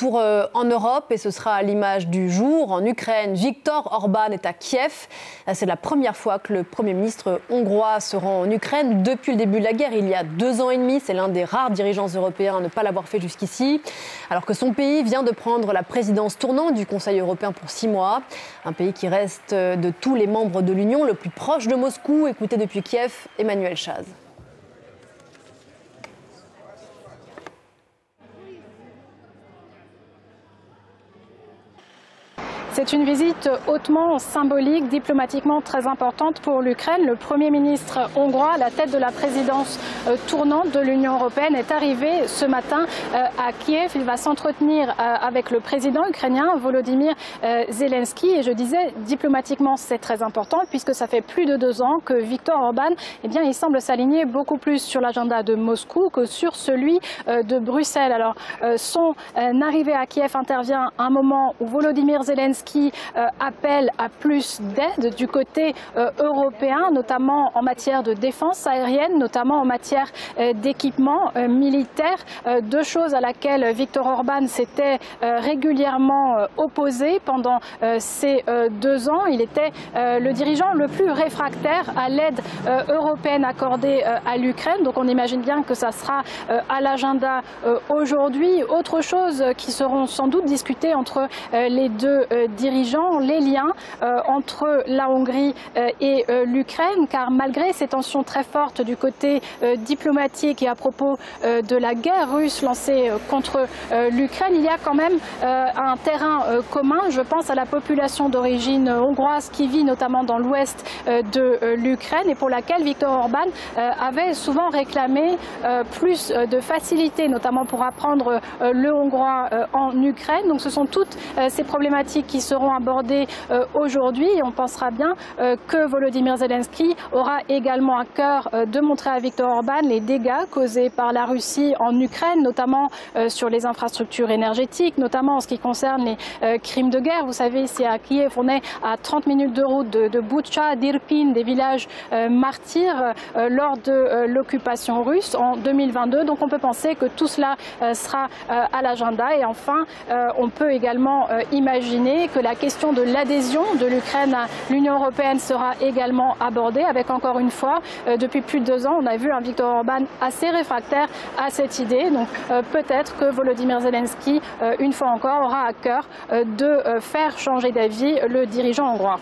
retour en Europe et ce sera à l'image du jour. En Ukraine, Viktor Orban est à Kiev. C'est la première fois que le Premier ministre hongrois se rend en Ukraine depuis le début de la guerre, il y a 2 ans et demi. C'est l'un des rares dirigeants européens à ne pas l'avoir fait jusqu'ici. Alors que son pays vient de prendre la présidence tournante du Conseil européen pour 6 mois. Un pays qui reste de tous les membres de l'Union le plus proche de Moscou. Écoutez depuis Kiev, Emmanuel Chaz. C'est une visite hautement symbolique, diplomatiquement très importante pour l'Ukraine. Le Premier ministre hongrois, à la tête de la présidence tournante de l'Union européenne, est arrivé ce matin à Kiev. Il va s'entretenir avec le président ukrainien, Volodymyr Zelensky. Et je disais, diplomatiquement, c'est très important puisque ça fait plus de 2 ans que Viktor Orban, il semble s'aligner beaucoup plus sur l'agenda de Moscou que sur celui de Bruxelles. Alors, son arrivée à Kiev intervient à un moment où Volodymyr Zelensky appelle à plus d'aide du côté européen, notamment en matière de défense aérienne, notamment en matière d'équipement militaire, 2 choses à laquelle Viktor Orban s'était régulièrement opposé pendant ces 2 ans. Il était le dirigeant le plus réfractaire à l'aide européenne accordée à l'Ukraine. Donc on imagine bien que ça sera à l'agenda aujourd'hui. Autre chose qui seront sans doute discutées entre les deux dirigeants, les liens entre la Hongrie et l'Ukraine, car malgré ces tensions très fortes du côté diplomatique et à propos de la guerre russe lancée contre l'Ukraine, il y a quand même un terrain commun. Je pense à la population d'origine hongroise qui vit notamment dans l'ouest de l'Ukraine et pour laquelle Viktor Orban avait souvent réclamé plus de facilité, notamment pour apprendre le hongrois en Ukraine. Donc ce sont toutes ces problématiques qui seront abordées aujourd'hui. Et on pensera bien que Volodymyr Zelensky aura également à cœur de montrer à Viktor Orban les dégâts causés par la Russie en Ukraine, notamment sur les infrastructures énergétiques, notamment en ce qui concerne les crimes de guerre. Vous savez, ici à Kiev, on est à 30 minutes de route de Boutcha, d'Irpin, des villages martyrs lors de l'occupation russe en 2022. Donc on peut penser que tout cela sera à l'agenda. Et enfin, on peut également imaginer que la question de l'adhésion de l'Ukraine à l'Union européenne sera également abordée avec, encore une fois, depuis plus de 2 ans, on a vu un Viktor Orban assez réfractaire à cette idée. Donc peut-être que Volodymyr Zelensky, une fois encore, aura à cœur de faire changer d'avis le dirigeant hongrois.